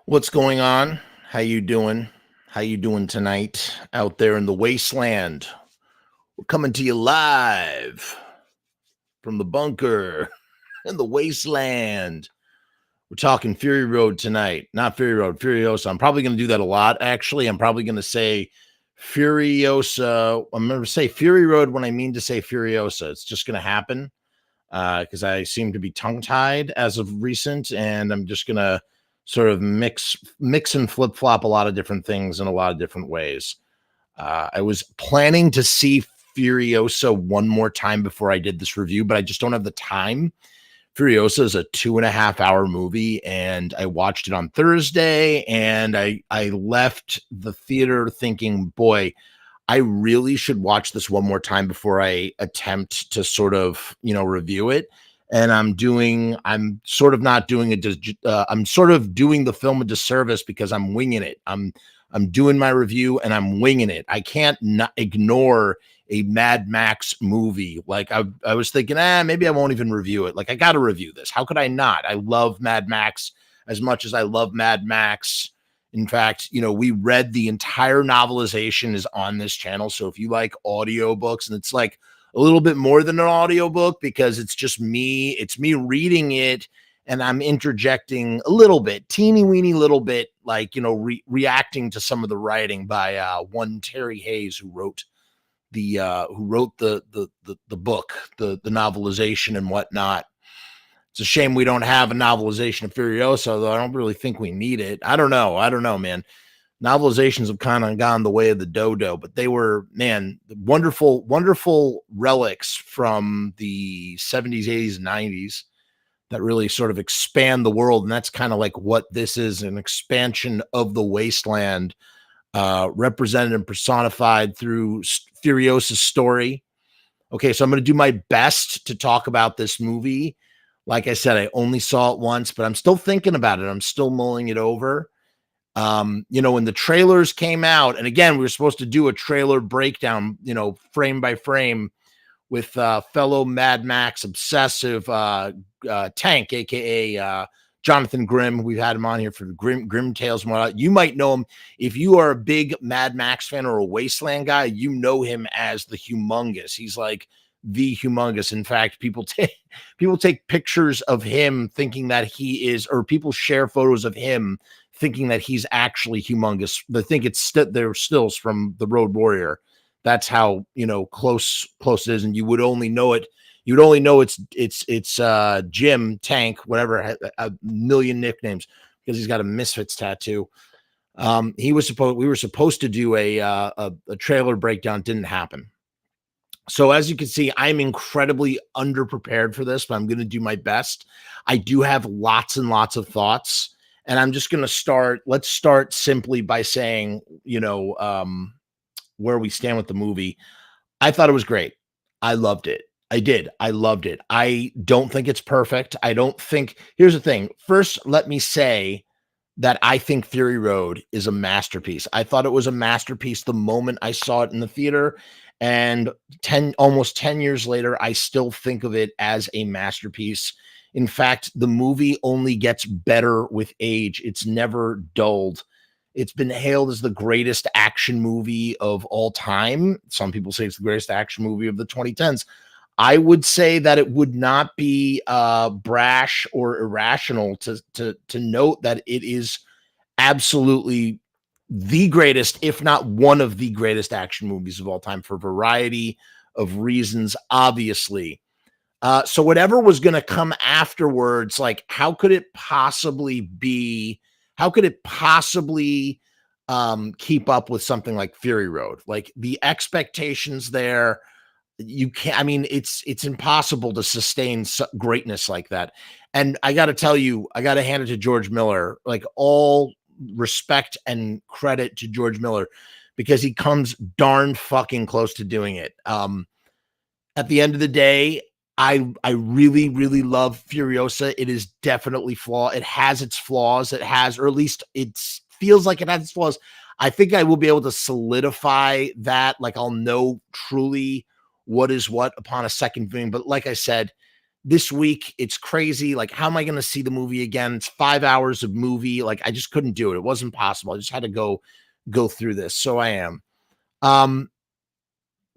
What's going on? How you doing? How you doing tonight out there in the wasteland? We're coming to you live from the bunker in the wasteland. We're talking Fury Road tonight. Not Fury Road, Furiosa. I'm probably going to do that a lot, actually. I'm probably going to say Furiosa. I'm going to say Fury Road when I mean to say Furiosa. It's just going to happen because I seem to be tongue-tied as of recent, and I'm just going to sort of mix and flip-flop a lot of different things in a lot of different ways. I was planning to see Furiosa one more time before I did this review, but I just don't have the time. Furiosa is a 2.5-hour movie, and I watched it on Thursday, and I left the theater thinking, boy, I really should watch this one more time before I attempt to sort of, review it. And I'm sort of doing the film a disservice because I'm winging it. I'm doing my review and I'm winging it. I can't not ignore a Mad Max movie. Like I was thinking, maybe I won't even review it. Like I got to review this. How could I not? I love Mad Max as much as I love Mad Max. In fact, we read the entire novelization is on this channel. So if you like audiobooks, and it's like a little bit more than an audiobook because it's just me, it's me reading it and I'm interjecting a little bit, teeny weeny little bit, like, reacting to some of the writing by one Terry Hayes who wrote the book, the novelization and whatnot. It's a shame we don't have a novelization of Furiosa, though I don't really think we need it. I don't know, man. Novelizations have kind of gone the way of the dodo, but they were, man, wonderful relics from the 70s, 80s, and 90s that really sort of expand the world. And that's kind of like what this is, an expansion of the wasteland, represented and personified through Furiosa's story. Okay, so I'm going to do my best to talk about this movie. Like I said, I only saw it once, but I'm still thinking about it. I'm still mulling it over. When the trailers came out, and again, we were supposed to do a trailer breakdown, frame by frame with fellow Mad Max obsessive Tank, aka Jonathan Grimm. We've had him on here for Grim Tales and whatnot. You might know him if you are a big Mad Max fan or a Wasteland guy. You know him as the Humongous. He's like the Humongous. In fact, people take pictures of him thinking that he is, or people share photos of him thinking that he's actually Humongous. They think they're stills from The Road Warrior. That's how close it is, and you would only know it. You'd only know it's Jim, Tank, whatever, a million nicknames because he's got a Misfits tattoo. We were supposed to do a trailer breakdown. Didn't happen. So as you can see, I'm incredibly underprepared for this, but I'm going to do my best. I do have lots and lots of thoughts, and I'm just going to start. Let's start simply by saying, where we stand with the movie. I thought it was great. I loved it. I did. I loved it. I don't think it's perfect. Here's the thing. First, let me say that I think Fury Road is a masterpiece. I thought it was a masterpiece the moment I saw it in the theater. And almost 10 years later, I still think of it as a masterpiece. In fact, the movie only gets better with age. It's never dulled. It's been hailed as the greatest action movie of all time. Some people say it's the greatest action movie of the 2010s. I would say that it would not be brash or irrational to note that it is absolutely the greatest, if not one of the greatest action movies of all time for a variety of reasons, obviously. So whatever was going to come afterwards, like how could it possibly keep up with something like Fury Road? Like the expectations there, you can't, I mean, it's impossible to sustain greatness like that. And I got to tell you, I got to hand it to George Miller, like all respect and credit to George Miller, because he comes darn fucking close to doing it. At the end of the day, I really, really love Furiosa. It is definitely flawed. It has its flaws. Or at least it feels like it has its flaws. I think I will be able to solidify that. Like I'll know truly what is what upon a second viewing. But like I said, this week. It's crazy. Like, how am I going to see the movie again? It's 5 hours of movie. Like, I just couldn't do it. It wasn't possible. I just had to go through this. So I am. Um,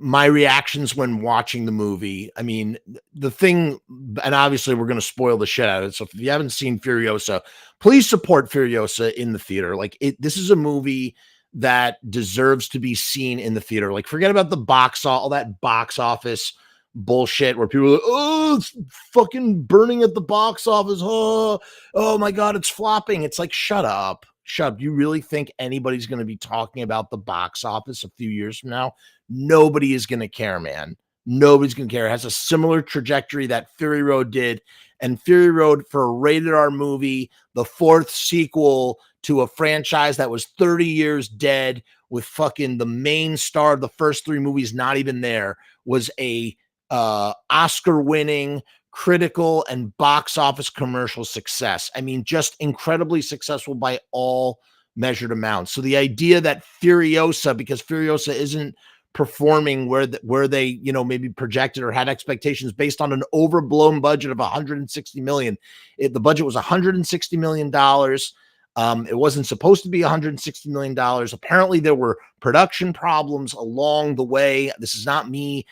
my reactions when watching the movie. I mean, the thing, and obviously we're going to spoil the shit out of it. So if you haven't seen Furiosa, please support Furiosa in the theater. Like, this is a movie that deserves to be seen in the theater. Like, forget about all that box office bullshit where people are like, oh, it's fucking burning at the box office. Oh my God, it's flopping. It's like, shut up. Shut up. You really think anybody's going to be talking about the box office a few years from now? Nobody is going to care, man. Nobody's going to care. It has a similar trajectory that Fury Road did. And Fury Road, for a rated R movie, the fourth sequel to a franchise that was 30 years dead, with fucking the main star of the first three movies not even there, was a Oscar-winning critical and box office commercial success. I mean, just incredibly successful by all measured amounts. So the idea that Furiosa, because Furiosa isn't performing where they, you know, maybe projected or had expectations based on an overblown budget of 160 million. The budget was 160 million dollars. It wasn't supposed to be 160 million dollars. Apparently there were production problems along the way. This is not me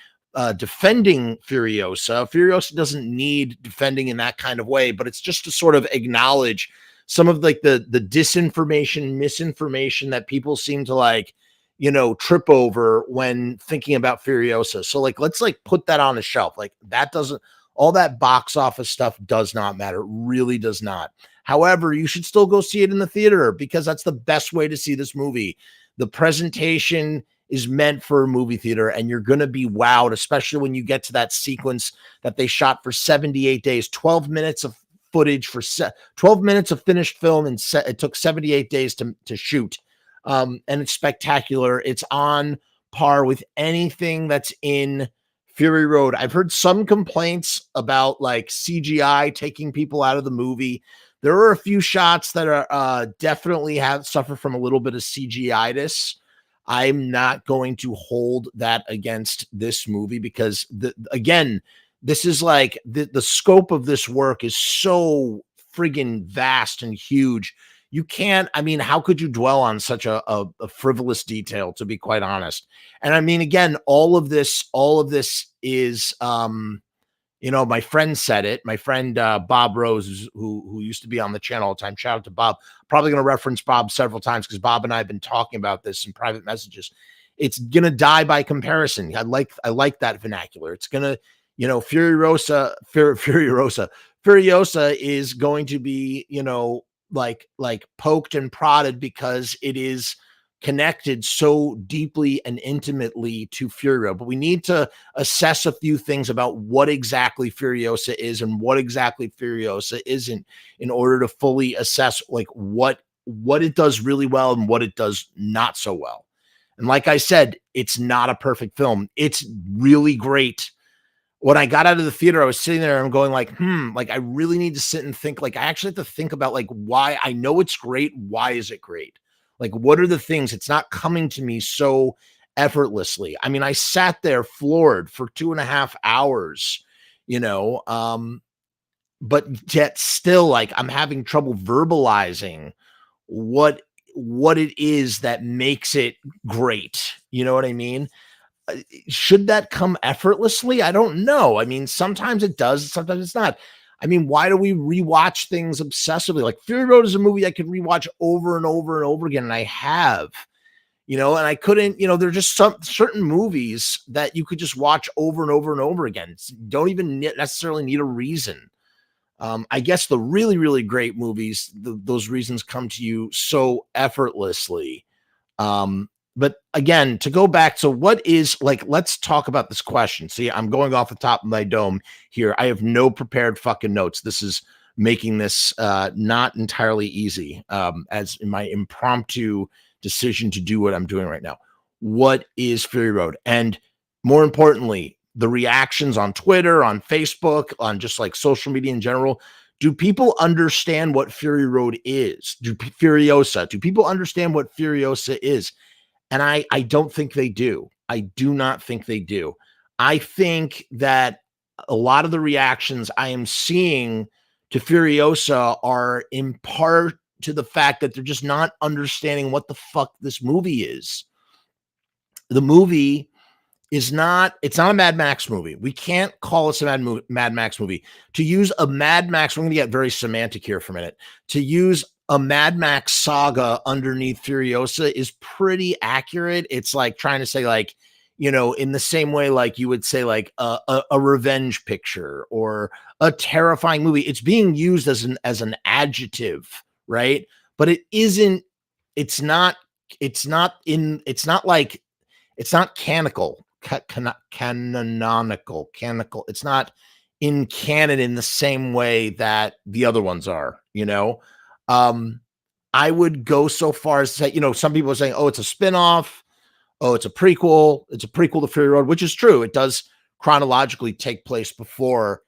defending Furiosa. Furiosa doesn't need defending in that kind of way, but it's just to sort of acknowledge some of like the disinformation, misinformation that people seem to like, you know, trip over when thinking about Furiosa. So like, let's like put that on the shelf. Like, that doesn't, all that box office stuff does not matter. It really does not. However, you should still go see it in the theater, because that's the best way to see this movie. The presentation is meant for a movie theater, and you're going to be wowed, especially when you get to that sequence that they shot for 78 days, 12 minutes of footage for 12 minutes of finished film, and it took 78 days to shoot. And it's spectacular. It's on par with anything that's in Fury Road. I've heard some complaints about like CGI taking people out of the movie. There are a few shots that are definitely have suffered from a little bit of CGI-ness. I'm not going to hold that against this movie, because again, this is like the scope of this work is so friggin' vast and huge. You can't, I mean, how could you dwell on such a frivolous detail, to be quite honest? And I mean, again, all of this is, you know, my friend said it. My friend Bob Rose, who used to be on the channel all the time. Shout out to Bob. Probably going to reference Bob several times, because Bob and I have been talking about this in private messages. It's going to die by comparison. I like that vernacular. It's going to, you know, Furiosa is going to be, you know, like poked and prodded, because it is connected so deeply and intimately to Fury Road. But we need to assess a few things about what exactly Furiosa is and what exactly Furiosa isn't, in order to fully assess like what it does really well and what it does not so well. And like I said, it's not a perfect film. It's really great. When I got out of the theater, I was sitting there and going like, like I really need to sit and think. Like, I actually have to think about like why. I know it's great. Why is it great? Like, what are the things? It's not coming to me so effortlessly. I mean, I sat there floored for 2.5 hours, you know, but yet still, like, I'm having trouble verbalizing what it is that makes it great. You know what I mean? Should that come effortlessly? I don't know. I mean, sometimes it does, sometimes it's not. I mean, why do we rewatch things obsessively? Like, Fury Road is a movie I could rewatch over and over and over again, and I have, you know, and I couldn't, you know, there's just some certain movies that you could just watch over and over and over again. Don't even necessarily need a reason. I guess the really, really great movies, those reasons come to you so effortlessly. But again, to go back to what is like, let's talk about this question. See, I'm going off the top of my dome here. I have no prepared fucking notes. This is making this not entirely easy, as in my impromptu decision to do what I'm doing right now. What is Fury Road? And more importantly, the reactions on Twitter, on Facebook, on just like social media in general. Do people understand what Fury Road is? Furiosa? Do people understand what Furiosa is? And I don't think they do. I do not think they do. I think that a lot of the reactions I am seeing to Furiosa are in part to the fact that they're just not understanding what the fuck this movie is. The movie is not, it's not a Mad Max movie. We can't call this a Mad Max movie. To use a Mad Max, we're going to get very semantic here for a minute. To use a Mad Max Saga underneath Furiosa is pretty accurate. It's like trying to say, like, you know, in the same way, like you would say, like a revenge picture or a terrifying movie. It's being used as an adjective, right? But it isn't. It's not. It's not in. It's not like. It's not canonical. Canonical. It's not in canon in the same way that the other ones are. You know, I would go so far as to say, you know, some people are saying, oh, it's a spinoff. Oh, it's a prequel. It's a prequel to Fury Road, which is true. It does chronologically take place before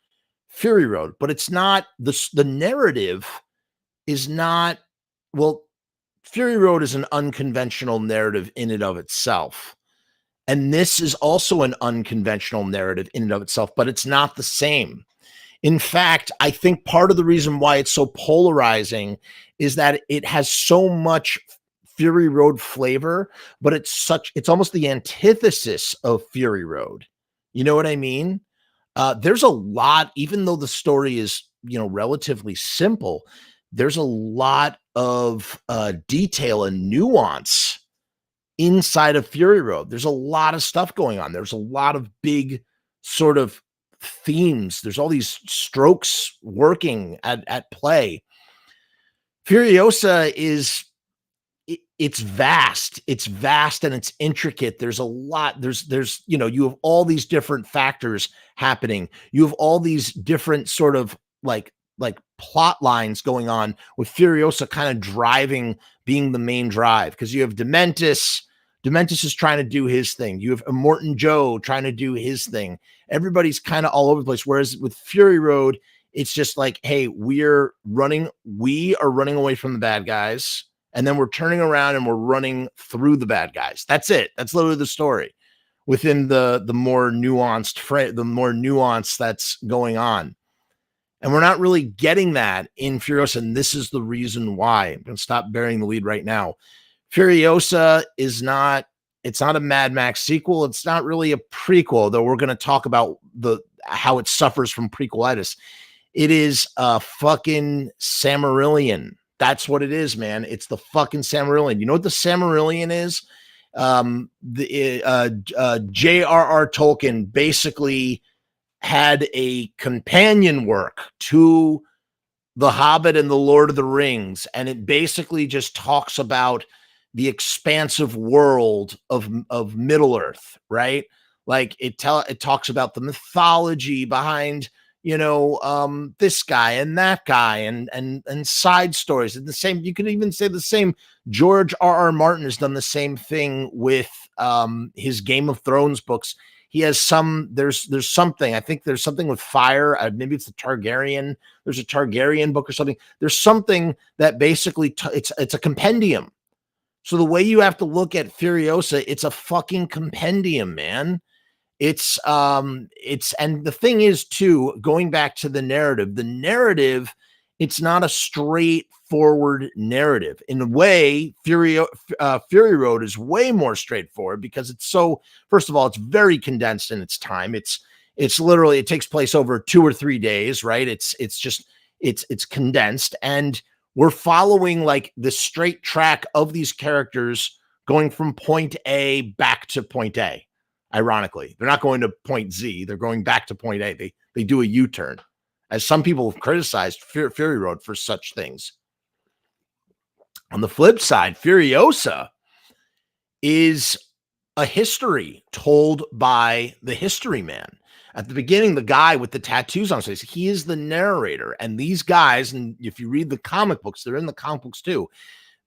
Fury Road, but it's not the narrative is not, well, Fury Road is an unconventional narrative in and of itself. And this is also an unconventional narrative in and of itself, but it's not the same. In fact, I think part of the reason why it's so polarizing is that it has so much Fury Road flavor, but it's almost the antithesis of Fury Road. You know what I mean? There's a lot, even though the story is, you know, relatively simple, there's a lot of detail and nuance inside of Fury Road. There's a lot of stuff going on. There's a lot of big sort of themes. There's all these strokes working at play. Furiosa is, it's vast and it's intricate. There's a lot, there's, you know, you have all these different factors happening. You have all these different sort of like plot lines going on with Furiosa kind of driving, being the main drive. Cause you have Dementis is trying to do his thing. You have Immortan Joe trying to do his thing. Everybody's kind of all over the place. Whereas with Fury Road, it's just like, hey, we are running away from the bad guys. And then we're turning around and we're running through the bad guys. That's it. That's literally the story within the more nuanced, the more nuance that's going on. And we're not really getting that in Furiosa. And this is the reason why. I'm going to stop burying the lead right now. Furiosa is not, it's not a Mad Max sequel. It's not really a prequel, though we're going to talk about how it suffers from prequelitis. It is a fucking Silmarillion. That's what it is, man. It's the fucking Silmarillion. You know what the Silmarillion is? J.R.R. Tolkien basically had a companion work to The Hobbit and The Lord of the Rings, and it basically just talks about the expansive world of Middle-earth, right? Like it talks about the mythology behind, you know, this guy and that guy and side stories. And the same, you could even say the same. George R.R. Martin has done the same thing with his Game of Thrones books. He has there's something, I think there's something with fire. Maybe it's the Targaryen. There's a Targaryen book or something. There's something that basically it's a compendium. So the way you have to look at Furiosa, it's a fucking compendium, man. And the thing is too, going back to the narrative, it's not a straightforward narrative. In a way, Fury Road is way more straightforward because it's so, first of all, it's very condensed in its time. It's literally, it takes place over 2 or 3 days, right? It's condensed, and we're following like the straight track of these characters going from point A back to point A. Ironically, they're not going to point Z. They're going back to point A. They do a U-turn, as some people have criticized Fury Road for such things. On the flip side, Furiosa is a history told by the history man. At the beginning, the guy with the tattoos on his face, he is the narrator. And these guys, and if you read the comic books, they're in the comic books too.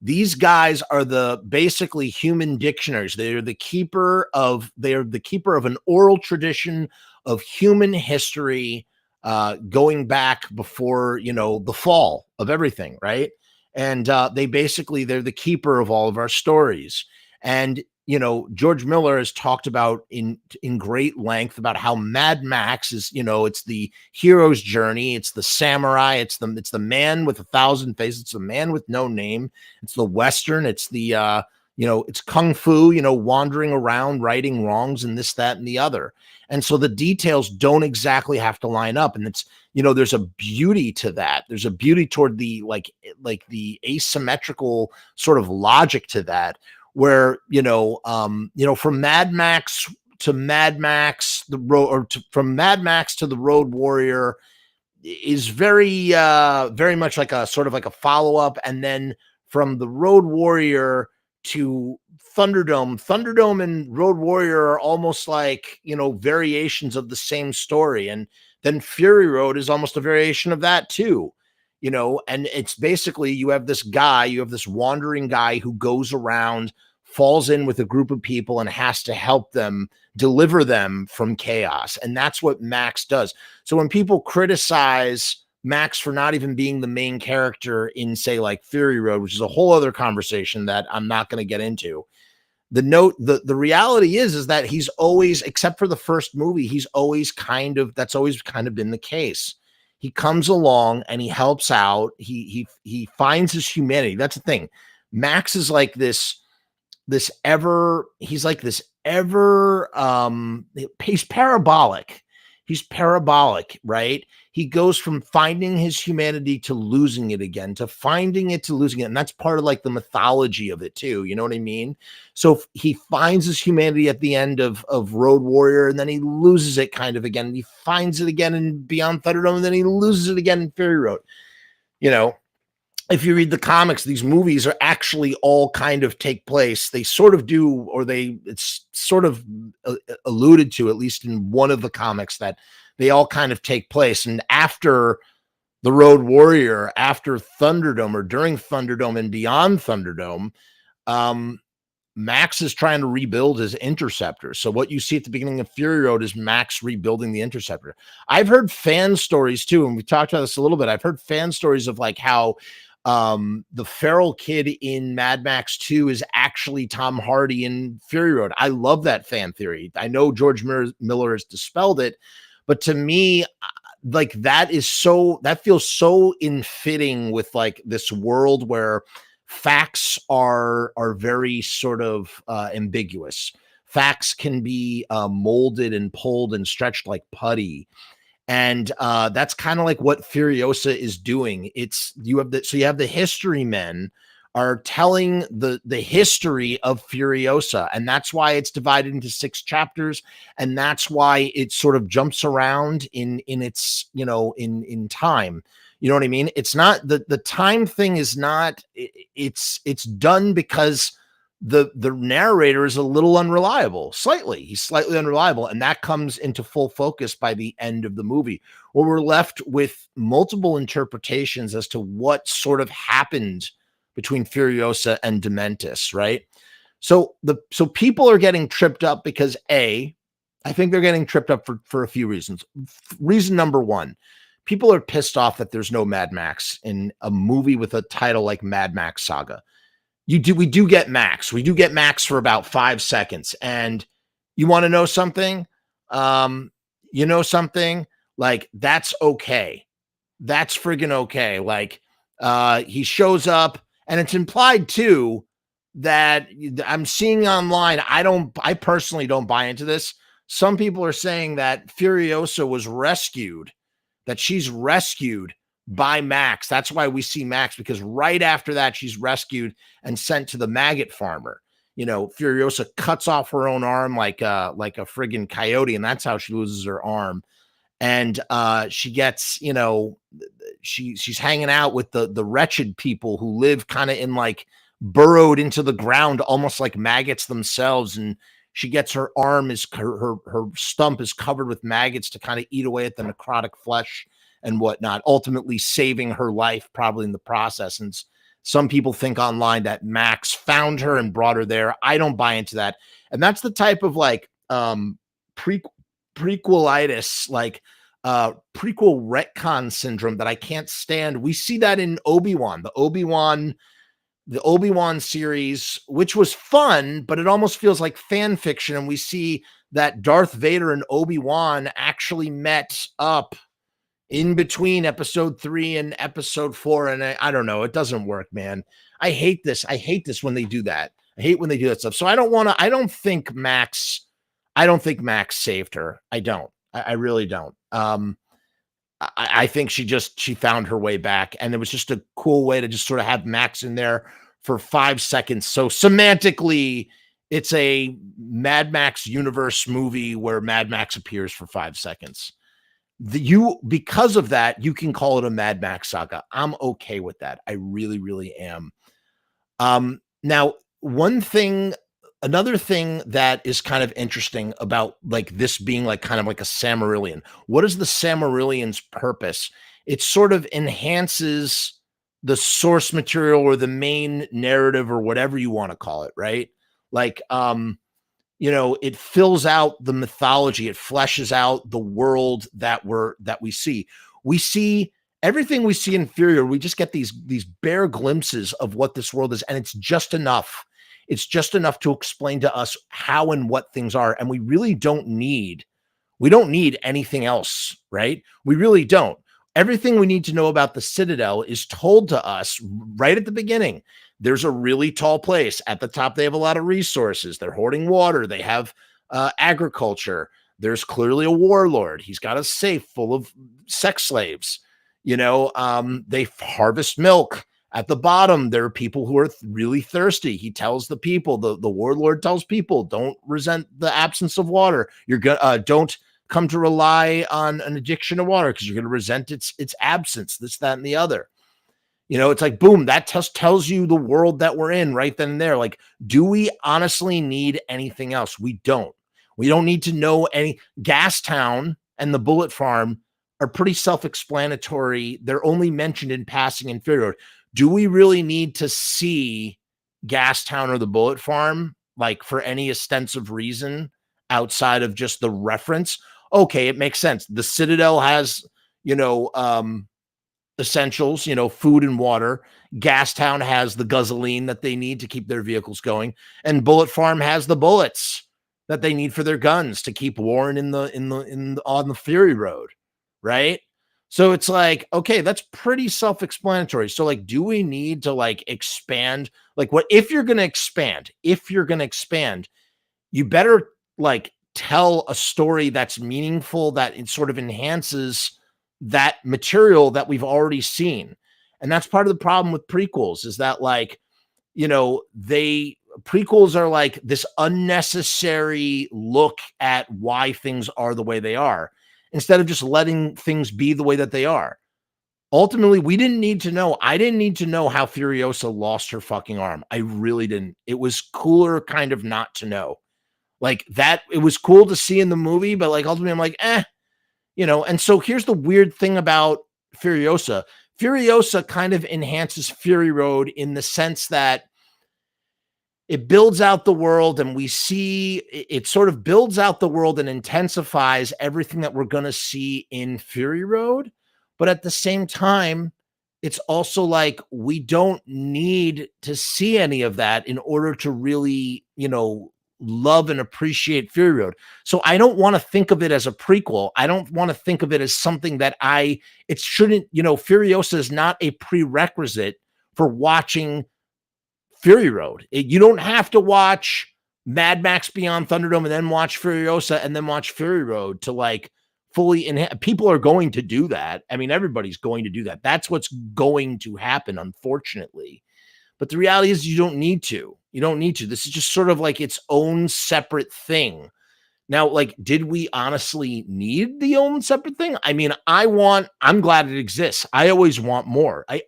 These guys are the basically human dictionaries. They are the keeper of an oral tradition of human history, going back before, you know, the fall of everything, right? And they're the keeper of all of our stories. And George Miller has talked about in great length about how Mad Max is, it's the hero's journey, it's the samurai, it's the man with 1,000 faces, it's the man with no name, it's the Western, it's the it's kung fu, wandering around, righting wrongs, and this, that, and the other. And so the details don't exactly have to line up. And it's, there's a beauty to that. There's a beauty toward the like the asymmetrical sort of logic to that, where from Mad Max to Mad Max the road, from Mad Max to the Road Warrior is very much like a sort of like a follow-up, and then from the Road Warrior to Thunderdome and Road Warrior are almost like variations of the same story, and then Fury Road is almost a variation of that too. And it's basically you have this wandering guy who goes around, falls in with a group of people, and has to help them, deliver them from chaos. And that's what Max does. So when people criticize Max for not even being the main character in, say, like Fury Road, which is a whole other conversation that I'm not going to get into, the reality is that he's always, except for the first movie, that's always kind of been the case. He comes along and he helps out. He finds his humanity. That's the thing. Max is like this ever, he's parabolic. He's parabolic, right? He goes from finding his humanity to losing it again, to finding it to losing it. And that's part of like the mythology of it too. You know what I mean? So he finds his humanity at the end of Road Warrior, and then he loses it kind of again. And he finds it again in Beyond Thunderdome, and then he loses it again in Fury Road. If you read the comics, these movies are actually all kind of take place. They sort of do, or it's sort of alluded to, at least in one of the comics, that they all kind of take place. And after the Road Warrior, after Thunderdome, or during Thunderdome and Beyond Thunderdome, Max is trying to rebuild his Interceptor. So what you see at the beginning of Fury Road is Max rebuilding the Interceptor. I've heard fan stories too, and we talked about this a little bit. I've heard fan stories of like how the feral kid in Mad Max 2 is actually Tom Hardy in Fury Road. I love that fan theory. I know George Miller has dispelled it, but to me, like that feels so in fitting with like this world where facts are very sort of ambiguous. Facts can be molded and pulled and stretched like putty. And that's kind of like what Furiosa is doing. You have the history men are telling the history of Furiosa, and that's why it's divided into 6 chapters, and that's why it sort of jumps around in its in time. You know what I mean? It's not the time thing is not. It's done because the narrator is a little unreliable, he's slightly unreliable, and that comes into full focus by the end of the movie, where we're left with multiple interpretations as to what sort of happened between Furiosa and Dementis, right? So people are getting tripped up because I think they're getting tripped up for a few reasons. Reason number one, people are pissed off that there's no Mad Max in a movie with a title like Mad Max Saga. We do get Max. We do get Max for about 5 seconds. And you want to know something? Like, that's okay. That's friggin' okay. Like, he shows up, and it's implied too that I'm seeing online. I personally don't buy into this. Some people are saying that Furiosa was rescued, that she's rescued by Max. That's why we see Max, because right after that, she's rescued and sent to the maggot farmer. Furiosa cuts off her own arm like a friggin' coyote, and that's how she loses her arm. And she gets, she's hanging out with the wretched people who live kind of in like burrowed into the ground, almost like maggots themselves. And she gets her arm her stump is covered with maggots to kind of eat away at the necrotic flesh and whatnot, ultimately saving her life probably in the process. And some people think online that Max found her and brought her there. I don't buy into that. And that's the type of like prequelitis, like prequel retcon syndrome that I can't stand. We see that in Obi-Wan. The Obi-Wan the Obi-Wan series, which was fun, but it almost feels like fan fiction. And we see that Darth Vader and Obi-Wan actually met up in between episode 3 and episode 4. And I don't know, it doesn't work, man. I hate this. I hate this when they do that. I hate when they do that stuff. So I don't think Max saved her. I really don't. I think she found her way back, and it was just a cool way to just sort of have Max in there for 5 seconds. So semantically, it's a Mad Max universe movie where Mad Max appears for 5 seconds. Because of that, you can call it a Mad Max Saga. I'm okay with that. I really, really am. Now, another thing that is kind of interesting about like this being like kind of like a Silmarillion. What is the Silmarillion's purpose? It sort of enhances the source material or the main narrative or whatever you want to call it, right? Like, it fills out the mythology. It fleshes out the world that we see. We see everything we see inferior. We just get these bare glimpses of what this world is, and it's just enough. It's just enough to explain to us how and what things are, and we really don't need anything else, right? We really don't. Everything we need to know about the Citadel is told to us right at the beginning. There's a really tall place. At the top, they have a lot of resources. They're hoarding water. They have agriculture. There's clearly a warlord. He's got a safe full of sex slaves. They harvest milk. At the bottom, there are people who are really thirsty. He tells the people, the warlord tells people, don't resent the absence of water. Don't come to rely on an addiction to water because you're going to resent its absence, this, that, and the other. It's like, boom, that just tells you the world that we're in right then and there. Like, do we honestly need anything else? We don't. We don't need to know any. Gastown and the Bullet Farm are pretty self-explanatory. They're only mentioned in passing in Fury Road. Do we really need to see Gastown or the Bullet Farm, like, for any ostensive reason outside of just the reference? Okay, it makes sense. The Citadel has, essentials, food and water. Gastown has the gasoline that they need to keep their vehicles going, and Bullet Farm has the bullets that they need for their guns to keep warring on the Fury Road, right? So it's like, okay, that's pretty self-explanatory. So like, do we need to like expand? Like, what if you're going to expand? You better like tell a story that's meaningful, that it sort of enhances that material that we've already seen. And that's part of the problem with prequels, is that like, prequels are like this unnecessary look at why things are the way they are, instead of just letting things be the way that they are. Ultimately, we didn't need to know. I didn't need to know how Furiosa lost her fucking arm. I really didn't. It was cooler kind of not to know. Like that, it was cool to see in the movie, but like ultimately I'm like, and so here's the weird thing about Furiosa. Furiosa kind of enhances Fury Road in the sense that it builds out the world, and we see it sort of builds out the world and intensifies everything that we're going to see in Fury Road. But at the same time, it's also like we don't need to see any of that in order to really, love and appreciate Fury Road. So I don't want to think of it as a prequel. I don't want to think of it as something that it shouldn't, Furiosa is not a prerequisite for watching Fury Road. You don't have to watch Mad Max Beyond Thunderdome and then watch Furiosa and then watch Fury Road to like fully people are going to do that. I mean, everybody's going to do that. That's what's going to happen, unfortunately. But the reality is you don't need to. This is just sort of like its own separate thing. Now, like, did we honestly need the own separate thing? I mean, I'm glad it exists. I always want more. If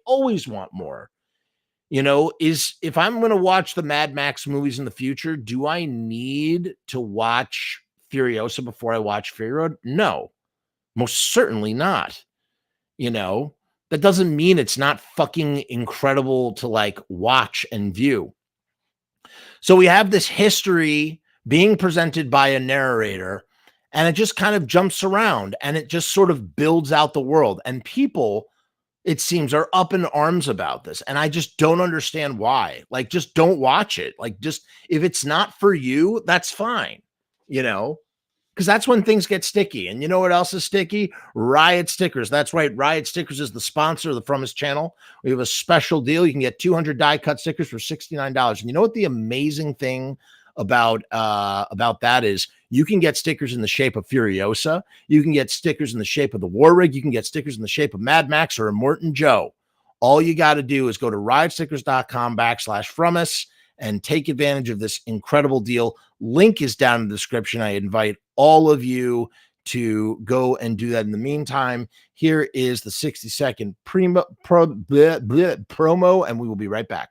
I'm going to watch the Mad Max movies in the future, do I need to watch Furiosa before I watch Fury Road? No, most certainly not. That doesn't mean it's not fucking incredible to like watch and view. So we have this history being presented by a narrator, and it just kind of jumps around and it just sort of builds out the world, and people, it seems, are up in arms about this. And I just don't understand why. Like, just don't watch it. Like, just if it's not for you, that's fine, you know, because that's when things get sticky. And you know what else is sticky? Riot Stickers. That's right. Riot Stickers is the sponsor of the Frumess channel. We have a special deal. You can get 200 die cut stickers for $69. And you know what the amazing thing about that is? You can get stickers in the shape of Furiosa. You can get stickers in the shape of the War Rig. You can get stickers in the shape of Mad Max or Immortan Joe. All you got to do is go to riotstickers.com/Frumess and take advantage of this incredible deal. Link is down in the description. I invite all of you to go and do that. In the meantime, here is the 60-second promo, and we will be right back.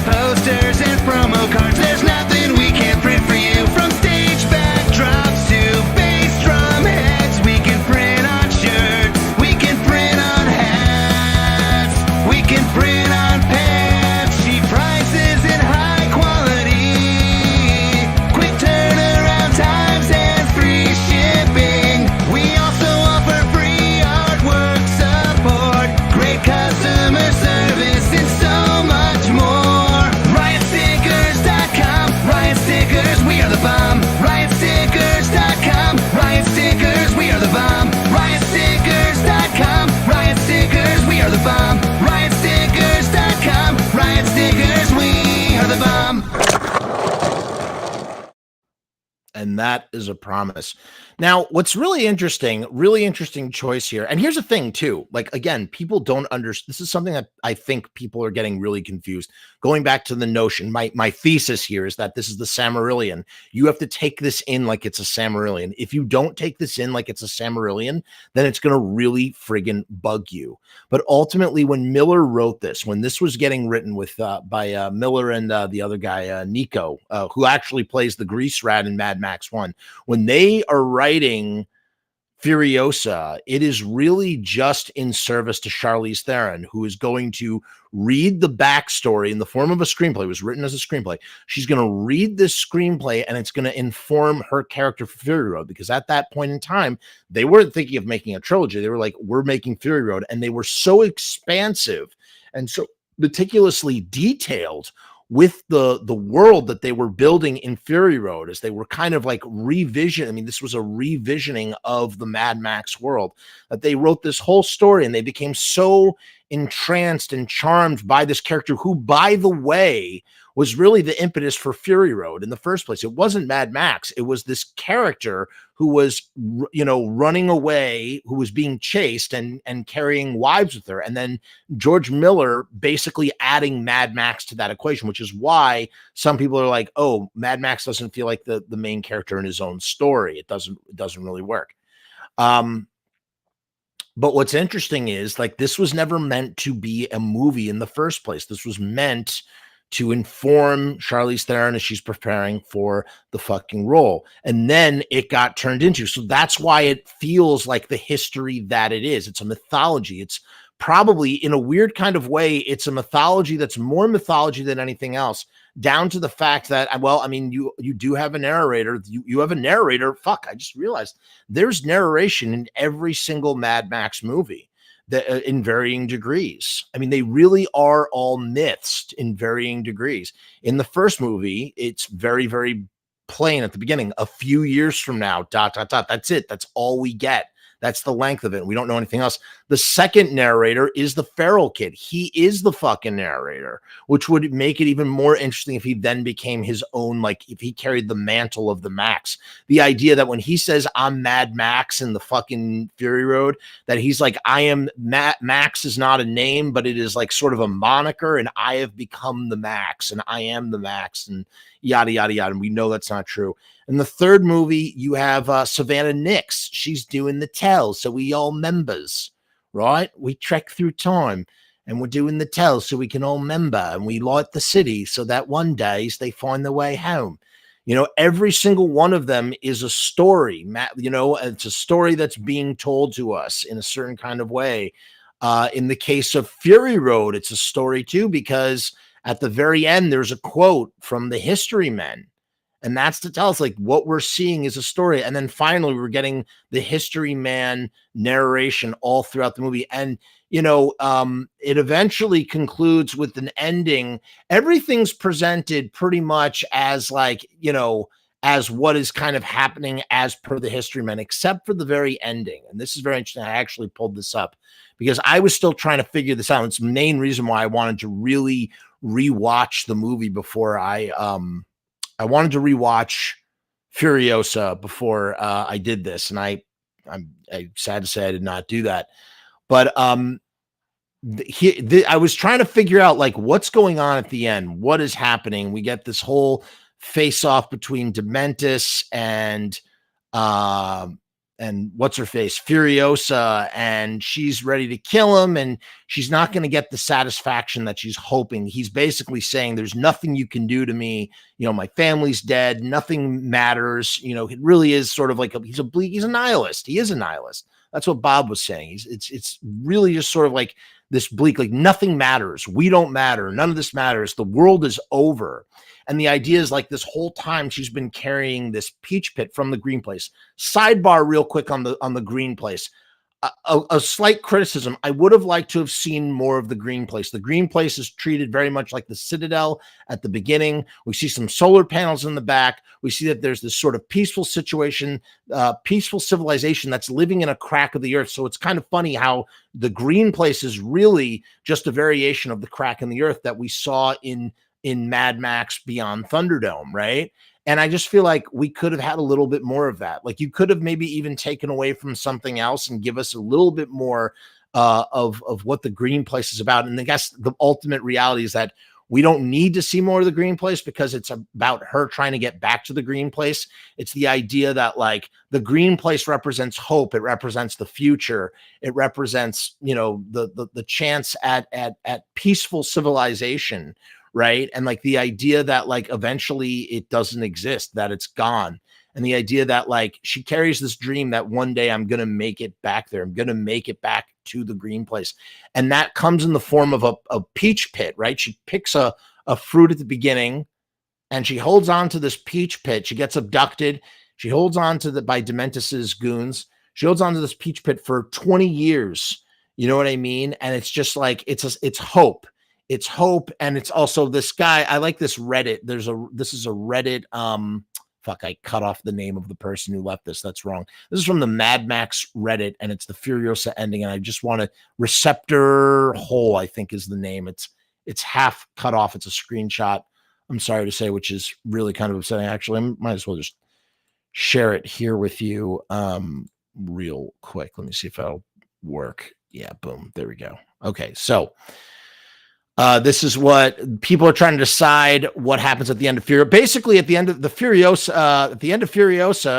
Posters and promo cards, there's nothing we can't print for you. From stage backdrops to bass drum heads, we can print on shirts, we can print on hats, we can print on pants. Cheap prices and high quality, quick turnaround times and free shipping. We also offer free artwork support, great customer service, and so much more. We are the bomb. Riotstickers.com. Riot Stickers, we are the bomb. Riotstickers.com. Riot Stickers, we are the bomb. Riotstickers.com. Riot Stickers, we are the bomb. And that is a promise. Now, what's really interesting choice here. And here's the thing too, like, again, people don't understand. This is something that I think people are getting really confused. Going back to the notion, my thesis here is that this is the Silmarillion. You have to take this in like it's a Silmarillion. If you don't take this in like it's a Silmarillion, then it's going to really friggin' bug you. But ultimately, when Miller wrote this, when this was getting written with by Miller and the other guy, Nico, who actually plays the grease rat in Mad Max 1, when they are writing Furiosa, it is really just in service to Charlize Theron, who is going to read the backstory in the form of a screenplay. It was written as a screenplay. She's going to read this screenplay, and it's going to inform her character for Fury Road, because at that point in time, they weren't thinking of making a trilogy. They were like, we're making Fury Road. And they were so expansive and so meticulously detailed with the world that they were building in Fury Road, as they were kind of like revision. I mean, this was a revisioning of the Mad Max world, that they wrote this whole story, and they became so entranced and charmed by this character who, by the way, was really the impetus for Fury Road in the first place. It wasn't Mad Max. It was this character who was, running away, who was being chased and carrying wives with her. And then George Miller basically adding Mad Max to that equation, which is why some people are like, oh, Mad Max doesn't feel like the main character in his own story. It doesn't really work. But what's interesting is, like, this was never meant to be a movie in the first place. This was meant to inform Charlize Theron as she's preparing for the fucking role. And then it got turned into. So that's why it feels like the history that it is. It's a mythology. It's probably, in a weird kind of way, it's a mythology that's more mythology than anything else, down to the fact that, well, I mean, you do have a narrator. You have a narrator. Fuck, I just realized there's narration in every single Mad Max movie. In varying degrees. I mean, they really are all myths in varying degrees. In the first movie, it's very, very plain at the beginning. A few years from now, ... That's it. That's all we get. That's the length of it. We don't know anything else. The second narrator is the feral kid. He is the fucking narrator, which would make it even more interesting if he then became his own, like if he carried the mantle of the Max. The idea that when he says, I'm Mad Max in the fucking Fury Road, that he's like, I am Max is not a name, but it is like sort of a moniker, and I have become the Max, and I am the Max, and yada, yada, yada. And we know that's not true. In the third movie, you have Savannah Nix. She's doing the tell. So we all members, right? We trek through time, and we're doing the tell so we can all member, and we light the city so that one day they find their way home. Every single one of them is a story. It's a story that's being told to us in a certain kind of way. In the case of Fury Road, it's a story too, because at the very end, there's a quote from the history men. And that's to tell us like what we're seeing is a story. And then finally, we're getting the history man narration all throughout the movie. And, it eventually concludes with an ending. Everything's presented pretty much as like, as what is kind of happening as per the history men, except for the very ending. And this is very interesting. I actually pulled this up because I was still trying to figure this out. It's the main reason why I wanted to really rewatch the movie before I wanted to rewatch Furiosa before I did this, and I'm sad to say I did not do that. But I was trying to figure out like what's going on at the end, what is happening. We get this whole face-off between Dementis and what's her face, Furiosa, and she's ready to kill him, and she's not going to get the satisfaction that she's hoping. He's basically saying, there's nothing you can do to me. My family's dead. Nothing matters. It really is sort of like he's a nihilist. He is a nihilist. That's what Bob was saying. It's really just sort of like this bleak, like nothing matters. We don't matter. None of this matters. The world is over. And the idea is like this whole time she's been carrying this peach pit from the green place. Sidebar real quick on the green place. A slight criticism. I would have liked to have seen more of the green place. The green place is treated very much like the Citadel at the beginning. We see some solar panels in the back. We see that there's this sort of peaceful situation, peaceful civilization that's living in a crack of the earth. So it's kind of funny how the green place is really just a variation of the crack in the earth that we saw in Mad Max Beyond Thunderdome, right? And I just feel like we could have had a little bit more of that. Like you could have maybe even taken away from something else and give us a little bit more of what the green place is about. And I guess the ultimate reality is that we don't need to see more of the green place because it's about her trying to get back to the green place. It's the idea that like the green place represents hope. It represents the future. It represents, the chance at peaceful civilization. Right. And like the idea that like eventually it doesn't exist, that it's gone. And the idea that like she carries this dream that one day I'm going to make it back there. I'm going to make it back to the green place. And that comes in the form of a peach pit, right? She picks a fruit at the beginning and she holds on to this peach pit. She gets abducted. She holds on to by Dementis's goons. She holds on to this peach pit for 20 years. You know what I mean? And it's just like, it's hope. It's hope. And it's also this guy. I like this Reddit. This is a Reddit. I cut off the name of the person who left this. That's wrong. This is from the Mad Max Reddit and it's the Furiosa ending. And I just want to Receptor Hole, I think is the name. It's half cut off. It's a screenshot. I'm sorry to say, which is really kind of upsetting. Actually, I might as well just share it here with you real quick. Let me see if it'll work. Yeah, boom. There we go. Okay. So this is what people are trying to decide what happens at the end of Furiosa. Basically, at the end of Furiosa,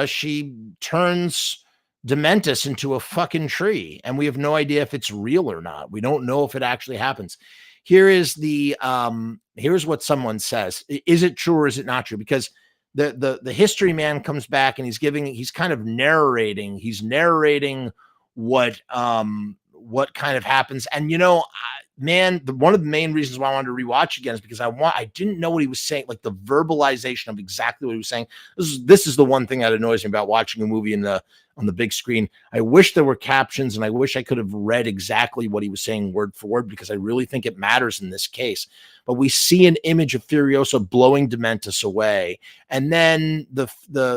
she turns Dementis into a fucking tree, and we have no idea if it's real or not. We don't know if it actually happens. Here's what someone says. Is it true or is it not true? Because the history man comes back and he's kind of narrating. He's narrating what kind of happens. And one of the main reasons why I wanted to rewatch again is because I didn't know what he was saying, like the verbalization of exactly what he was saying. This is the one thing that annoys me about watching a movie on the big screen. I wish there were captions and I wish I could have read exactly what he was saying word for word, because I really think it matters in this case. But we see an image of Furiosa blowing Dementis away. And then the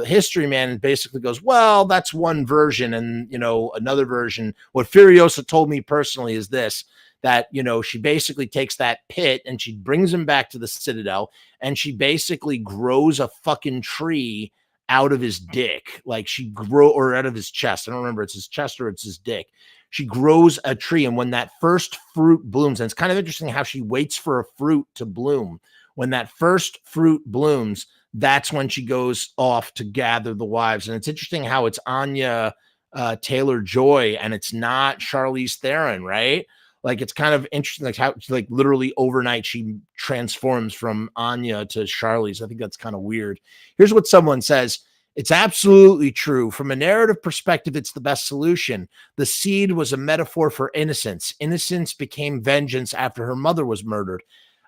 history man basically goes, well, that's one version. And, another version, what Furiosa told me personally is this, that, she basically takes that pit and she brings him back to the Citadel and she basically grows a fucking tree out of his dick. Like or out of his chest. I don't remember, it's his chest or it's his dick. She grows a tree. And when that first fruit blooms, and it's kind of interesting how she waits for a fruit to bloom. When that first fruit blooms, that's when she goes off to gather the wives. And it's interesting how it's Anya Taylor-Joy and it's not Charlize Theron, right? Like, it's kind of interesting, like how, like, literally overnight she transforms from Anya to Charlize. I think that's kind of weird. Here's what someone says. It's absolutely true. From a narrative perspective, it's the best solution. The seed was a metaphor for innocence. Innocence became vengeance after her mother was murdered.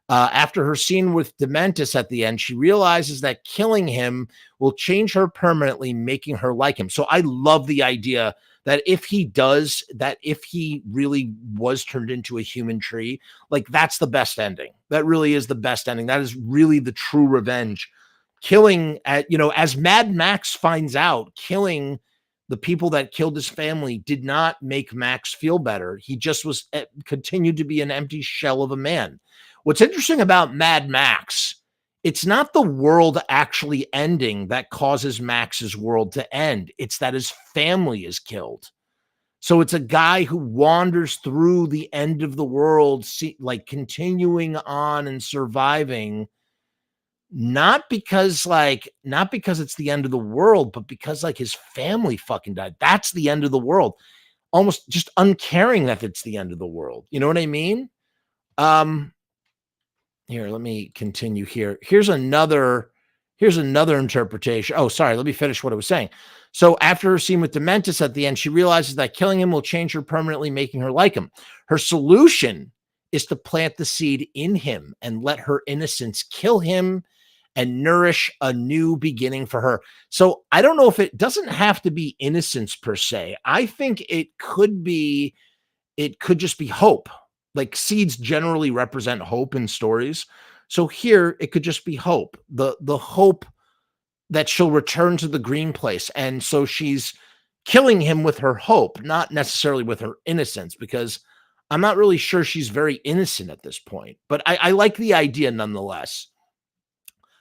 After her scene with Dementis at the end, she realizes that killing him will change her permanently, making her like him. So I love the idea that if he really was turned into a human tree, like that's the best ending. That really is the best ending. That is really the true revenge. Killing, as Mad Max finds out, killing the people that killed his family did not make Max feel better. He just continued to be an empty shell of a man. What's interesting about Mad Max, it's not the world actually ending that causes Max's world to end. It's that his family is killed. So it's a guy who wanders through the end of the world, continuing on and surviving, not because it's the end of the world, but because his family fucking died. That's the end of the world. Almost just uncaring that it's the end of the world. You know what I mean? Here, let me continue here. Here's another interpretation. Oh, sorry. Let me finish what I was saying. So after her scene with Dementis at the end, she realizes that killing him will change her permanently, making her like him. Her solution is to plant the seed in him and let her innocence kill him and nourish a new beginning for her. So I don't know if it doesn't have to be innocence per se. I think it could just be hope. Like seeds generally represent hope in stories. So here it could just be hope, the hope that she'll return to the green place. And so she's killing him with her hope, not necessarily with her innocence, because I'm not really sure she's very innocent at this point. But I like the idea nonetheless.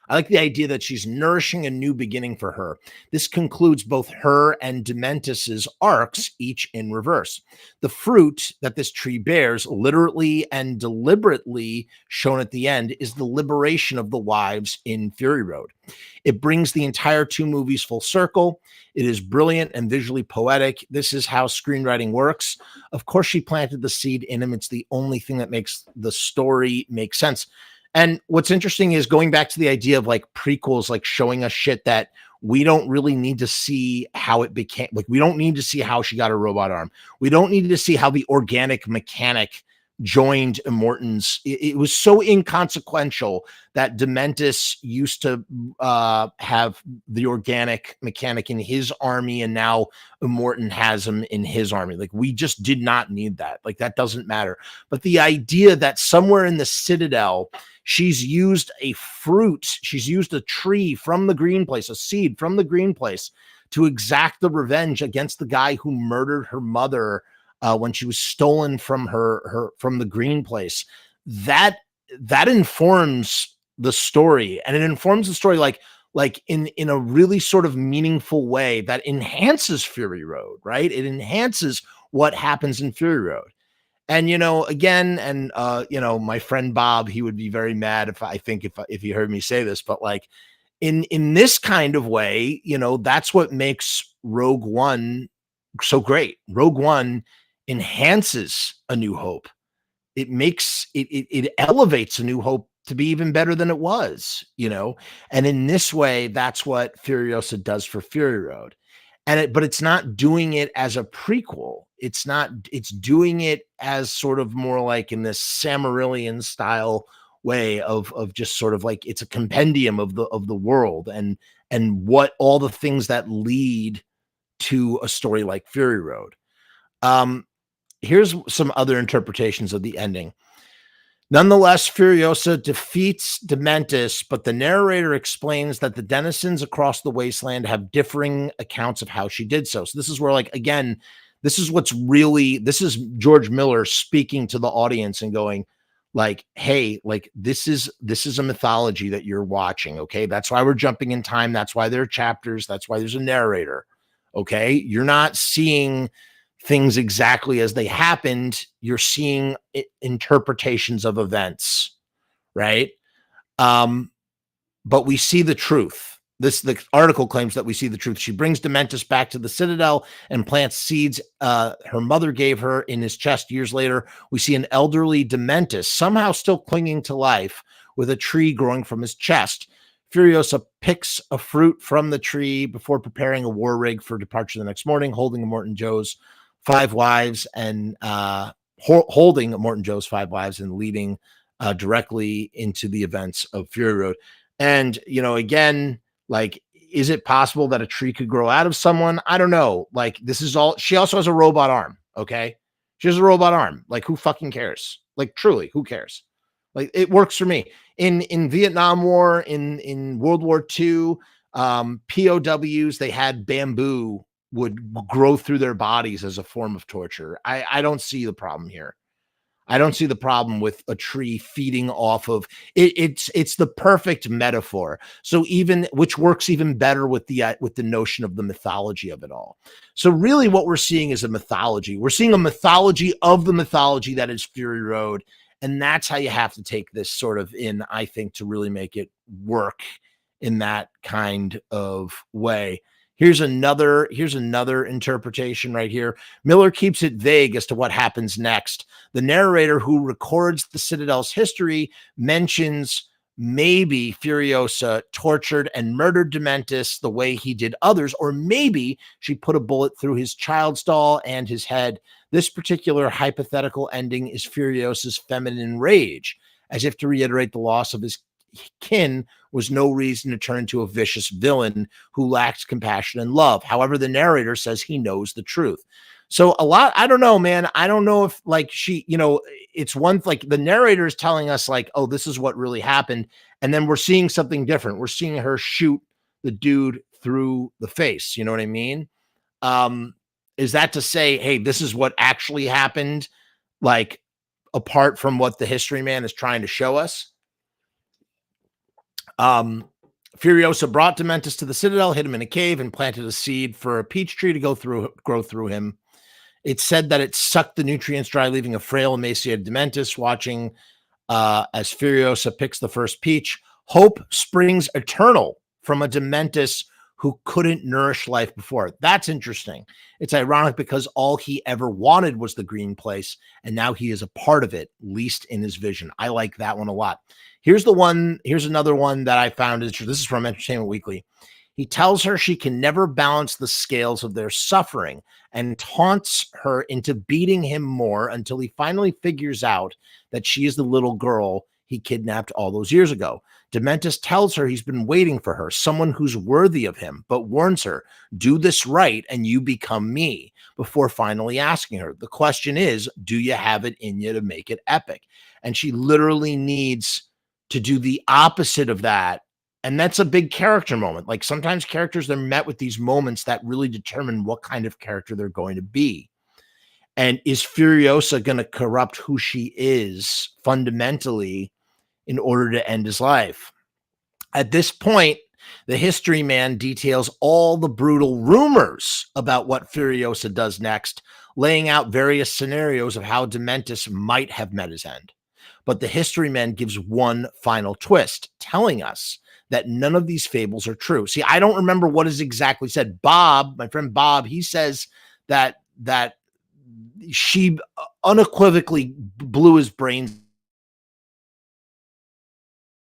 I like the idea that she's nourishing a new beginning for her. This concludes both her and Dementis's arcs, each in reverse. The fruit that this tree bears, literally and deliberately shown at the end, is the liberation of the wives in Fury Road. It brings the entire two movies full circle. It is brilliant and visually poetic. This is how screenwriting works. Of course, she planted the seed in him. It's the only thing that makes the story make sense. And what's interesting is going back to the idea of prequels, showing us shit that we don't really need to see how it became. We don't need to see how she got a robot arm. We don't need to see how the organic mechanic joined Immortan's. It was so inconsequential that Dementis used to have the organic mechanic in his army, and now Immortan has him in his army. We just did not need that. That doesn't matter. But the idea that somewhere in the Citadel, she's used a fruit, she's used a tree from the green place, a seed from the green place, to exact the revenge against the guy who murdered her mother when she was stolen from from the green place. That informs the story, and it informs the story in a really sort of meaningful way that enhances Fury Road, right? It enhances what happens in Fury Road. And, again, and, my friend Bob, he would be very mad if he heard me say this, but in this kind of way, that's what makes Rogue One so great. Rogue One enhances A New Hope. It makes it elevates A New Hope to be even better than it was, and in this way, that's what Furiosa does for Fury Road. But it's not doing it as a prequel. It's doing it as sort of more in this Silmarillion style way of just sort of it's a compendium of the world and what all the things that lead to a story like Fury Road. Here's some other interpretations of the ending. Nonetheless, Furiosa defeats Dementis, but the narrator explains that the denizens across the wasteland have differing accounts of how she did so. So this is where, again, this is George Miller speaking to the audience and going, hey, this is a mythology that you're watching, okay? That's why we're jumping in time. That's why there are chapters. That's why there's a narrator, okay? You're not seeing things exactly as they happened. You're seeing interpretations of events, right? But we see the truth. The article claims that we see the truth. She brings Dementis back to the Citadel and plants seeds her mother gave her in his chest years later. We see an elderly Dementis somehow still clinging to life with a tree growing from his chest. Furiosa picks a fruit from the tree before preparing a war rig for departure the next morning, holding Immortan Joe's 5 wives and leading directly into the events of Fury Road. And, you know, again, like, is it possible that a tree could grow out of someone? I don't know. Like, this is all, she also has a robot arm. Okay. She has a robot arm. Like, who fucking cares? Like, truly, who cares? Like, it works for me. In Vietnam War, in World War II, POWs, they had bamboo would grow through their bodies as a form of torture. I don't see the problem here. I don't see the problem with a tree feeding off of it. It's the perfect metaphor. So even, which works even better with the notion of the mythology of it all. So really what we're seeing is a mythology. We're seeing a mythology of the mythology that is Fury Road. And that's how you have to take this sort of in, I think, to really make it work in that kind of way. Here's another interpretation right here. Miller keeps it vague as to what happens next. The narrator who records the Citadel's history mentions maybe Furiosa tortured and murdered Dementis the way he did others, or maybe she put a bullet through his child's doll and his head. This particular hypothetical ending is Furiosa's feminine rage, as if to reiterate the loss of his kin was no reason to turn to a vicious villain who lacked compassion and love. However, the narrator says he knows the truth. So a lot, I don't know, man. I don't know if, like, she, you know, it's one, like, the narrator is telling us, like, oh, this is what really happened. And then we're seeing something different. We're seeing her shoot the dude through the face. You know what I mean? Is that to say, hey, this is what actually happened? Like, apart from what the history man is trying to show us? Furiosa brought Dementis to the Citadel, hid him in a cave, and planted a seed for a peach tree to grow through him. It's said that it sucked the nutrients dry, leaving a frail, emaciated Dementis watching as Furiosa picks the first peach. Hope springs eternal from a Dementis who couldn't nourish life before. That's interesting. It's ironic because all he ever wanted was the green place, and now he is a part of it, least in his vision. I like that one a lot. Here's another one that I found interesting. This is from Entertainment Weekly. He tells her she can never balance the scales of their suffering and taunts her into beating him more until he finally figures out that she is the little girl he kidnapped all those years ago. Dementis tells her he's been waiting for her, someone who's worthy of him, but warns her, do this right and you become me, before finally asking her. The question is, do you have it in you to make it epic? And she literally needs to do the opposite of that. And that's a big character moment. Like, sometimes characters, they're met with these moments that really determine what kind of character they're going to be. And is Furiosa going to corrupt who she is fundamentally in order to end his life? At this point, the history man details all the brutal rumors about what Furiosa does next, laying out various scenarios of how Dementis might have met his end. But the history man gives one final twist, telling us that none of these fables are true. See, I don't remember what is exactly said. Bob, my friend Bob, he says that she unequivocally blew his brains.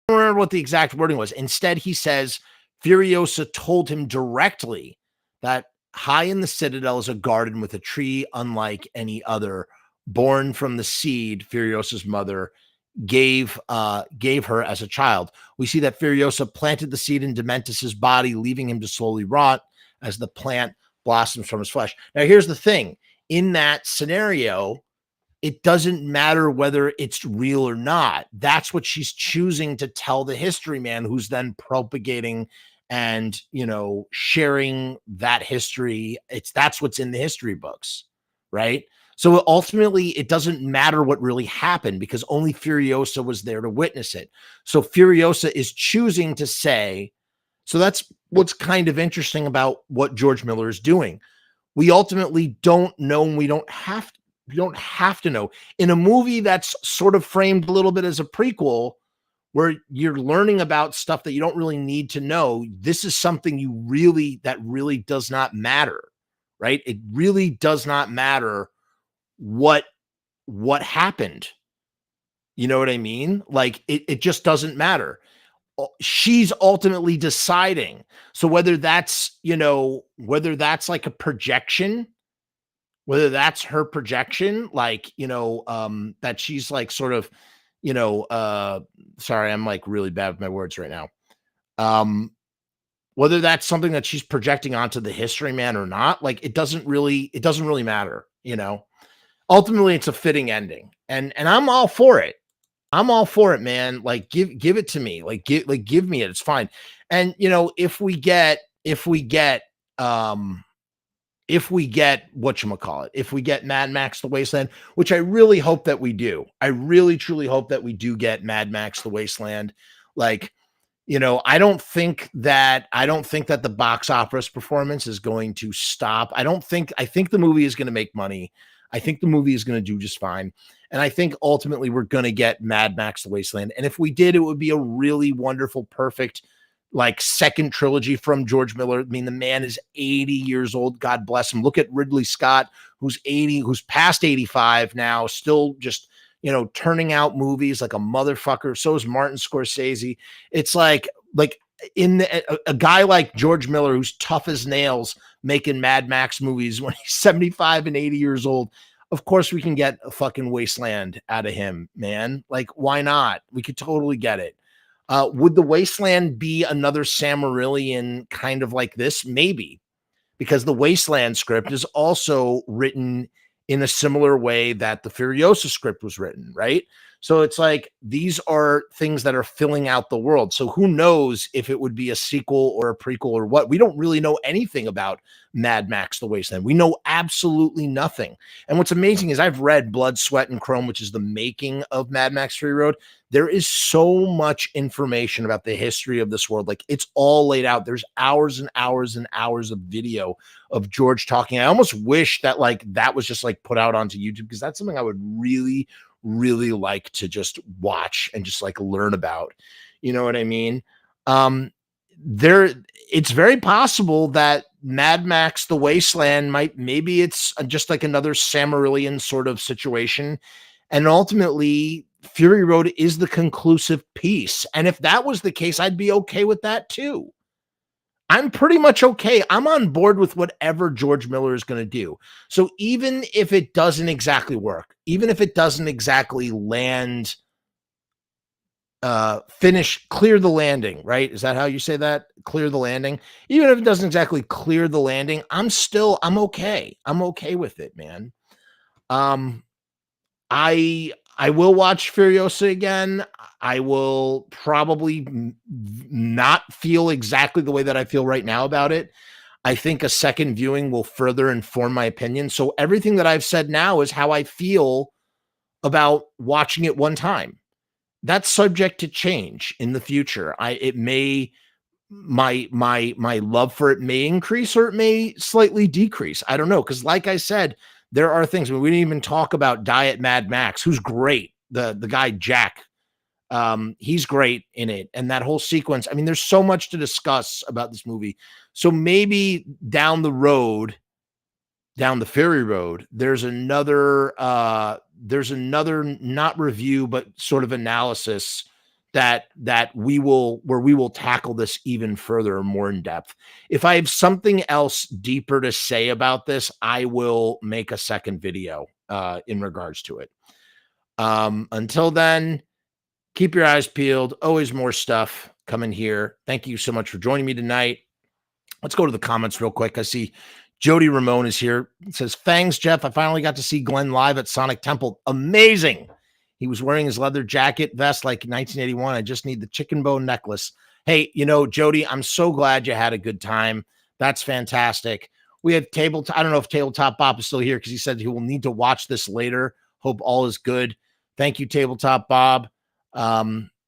I don't remember what the exact wording was. Instead, he says Furiosa told him directly that high in the Citadel is a garden with a tree unlike any other, born from the seed Furiosa's mother gave her as a child. We see that Furiosa planted the seed in Dementis's body, leaving him to slowly rot as the plant blossoms from his flesh. Now, here's the thing. In that scenario, it doesn't matter whether it's real or not. That's what she's choosing to tell the history man, who's then propagating and, you know, sharing that history. That's what's in the history books, right? So ultimately, it doesn't matter what really happened because only Furiosa was there to witness it. So Furiosa is choosing to say, so that's what's kind of interesting about what George Miller is doing. We ultimately don't know, and we don't have to know. In a movie that's sort of framed a little bit as a prequel, where you're learning about stuff that you don't really need to know, this is something that really does not matter, right? It really does not matter what happened. You know what I mean? Like, it just doesn't matter. She's ultimately deciding. So whether that's like a projection, whether that's her projection, like, that she's like sort of, sorry, I'm like really bad with my words right now. Whether that's something that she's projecting onto the history man or not, like it doesn't really matter, Ultimately it's a fitting ending. And I'm all for it. I'm all for it, man. Like give it to me. Give me it. It's fine. And if we get whatchamacallit, if we get Mad Max The Wasteland, which I really hope that we do. I really truly hope that we do get Mad Max The Wasteland. Like, I don't think that the box office performance is going to stop. I think the movie is going to make money. I think the movie is going to do just fine. And I think ultimately we're going to get Mad Max The Wasteland. And if we did, it would be a really wonderful, perfect, like second trilogy from George Miller. I mean, the man is 80 years old. God bless him. Look at Ridley Scott, who's 80, who's past 85 now, still just, turning out movies like a motherfucker. So is Martin Scorsese. It's like a guy like George Miller, who's tough as nails, making Mad Max movies when he's 75 and 80 years old. Of course we can get a fucking Wasteland out of him, man. Like, why not? We could totally get it. Would The Wasteland be another Silmarillion kind of like this? Maybe, because the Wasteland script is also written in a similar way that the Furiosa script was written, right? So it's like these are things that are filling out the world. So who knows if it would be a sequel or a prequel or what? We don't really know anything about Mad Max The Wasteland. We know absolutely nothing. And what's amazing is I've read Blood, Sweat, and Chrome, which is the making of Mad Max Fury Road. There is so much information about the history of this world. Like, it's all laid out. There's hours and hours and hours of video of George talking. I almost wish that that was just put out onto YouTube, because that's something I would really, really like to just watch and just learn about. You know what I mean? It's very possible that Mad Max The Wasteland maybe it's just another Silmarillion sort of situation. And ultimately Fury Road is the conclusive piece. And if that was the case, I'd be okay with that too. I'm pretty much okay. I'm on board with whatever George Miller is going to do. So even if it doesn't exactly work, even if it doesn't exactly land, clear the landing, right? Is that how you say that? Clear the landing. Even if it doesn't exactly clear the landing, I'm okay. I'm okay with it, man. I will watch Furiosa again. I will probably not feel exactly the way that I feel right now about it. I think a second viewing will further inform my opinion. So everything that I've said now is how I feel about watching it one time. That's subject to change in the future. My love for it may increase or it may slightly decrease. I don't know. Because like I said, there are things. I mean, we didn't even talk about Diet Mad Max, who's great. The guy, Jack, he's great in it. And that whole sequence. I mean, there's so much to discuss about this movie. So maybe down the road, down the Fury Road, there's another not review, but sort of analysis that we will tackle this even further or more in depth. If I have something else deeper to say about this, I will make a second video in regards to it. Until then, keep your eyes peeled. Always more stuff coming here. Thank you so much for joining me tonight. Let's go to the comments real quick. I see Jody Ramon is here. It says, "Fangs, Jeff, I finally got to see Glenn live at Sonic Temple. Amazing. He was wearing his leather jacket vest like 1981. I just need the chicken bone necklace." Hey, Jody, I'm so glad you had a good time. That's fantastic. We have Tabletop. I don't know if Tabletop Bob is still here because he said he will need to watch this later. Hope all is good. Thank you, Tabletop Bob.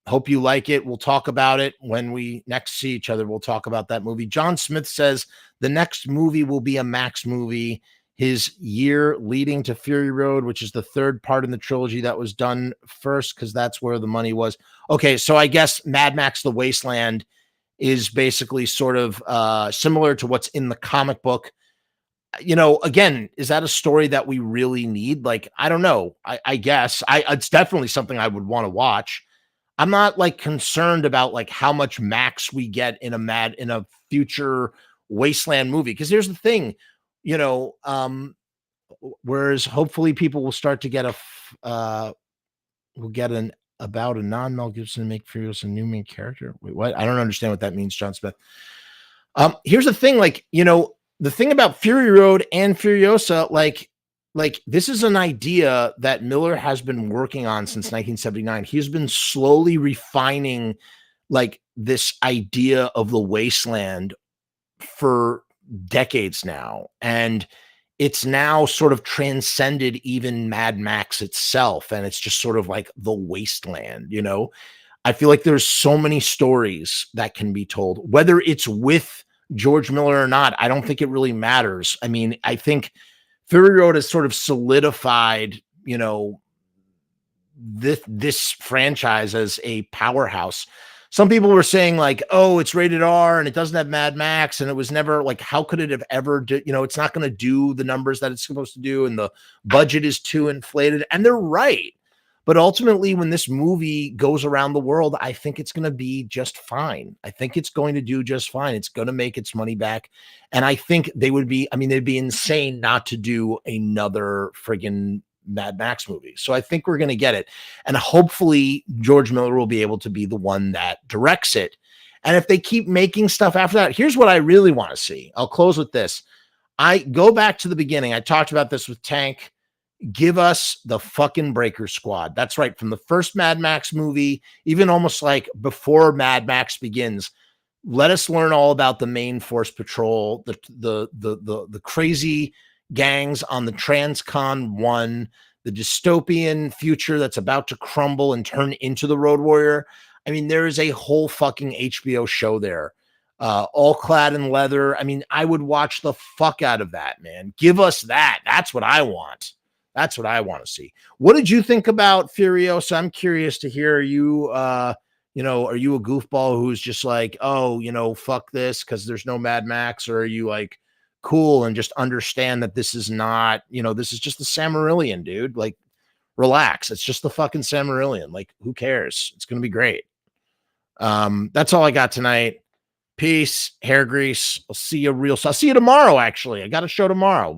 Hope you like it. We'll talk about it when we next see each other. We'll talk about that movie. John Smith says the next movie will be a Max movie. His year leading to Fury Road, which is the third part in the trilogy that was done first, because that's where the money was. Okay, so I guess Mad Max The Wasteland is basically sort of similar to what's in the comic book. Again, is that a story that we really need? I don't know. I guess it's definitely something I would want to watch. I'm not concerned about how much Max we get in a future Wasteland movie. Because here's the thing, whereas hopefully people will start to get about a non-Mel Gibson to make Furiosa a new main character. Wait, what? I don't understand what that means, John Smith. Here's the thing, like, you know, the thing about Fury Road and Furiosa, like this is an idea that Miller has been working on since 1979. He's been slowly refining like this idea of the wasteland for decades now, and it's now sort of transcended even Mad Max itself, and it's just sort of like the wasteland, you know. I feel like there's so many stories that can be told, whether it's with George Miller or not. I don't think it really matters. I mean, I think Fury Road has sort of solidified, you know, this franchise as a powerhouse. Some people were saying like, oh, it's rated R and it doesn't have Mad Max, and it was never like, how could it have ever you know, it's not going to do the numbers that it's supposed to do, and the budget is too inflated. And they're right. But ultimately, when this movie goes around the world, I think it's going to be just fine. I think it's going to do just fine. It's going to make its money back. And I think they would be, I mean, they'd be insane not to do another friggin' Mad Max movie. So I think we're going to get it. And hopefully George Miller will be able to be the one that directs it. And if they keep making stuff after that, here's what I really want to see. I'll close with this. I go back to the beginning. I talked about this with Tank. Give us the fucking Breaker Squad. That's right. From the first Mad Max movie, even almost like before Mad Max Begins, let us learn all about the main Force Patrol, the crazy gangs on the Transcon 1, the dystopian future that's about to crumble and turn into the Road Warrior. I mean, there is a whole fucking HBO show there, all clad in leather. I mean, I would watch the fuck out of that, man. Give us that. That's what I want. That's what I want to see. What did you think about Furiosa? I'm curious to hear. Are you, you know, are you a goofball who's just like, oh, you know, fuck this because there's no Mad Max? Or are you like cool and just understand that this is not, you know, this is just the Silmarillion, dude? Like, relax. It's just the fucking Silmarillion. Like, who cares? It's going to be great. That's all I got tonight. Peace, hair grease. I'll see you tomorrow. Actually, I got a show tomorrow.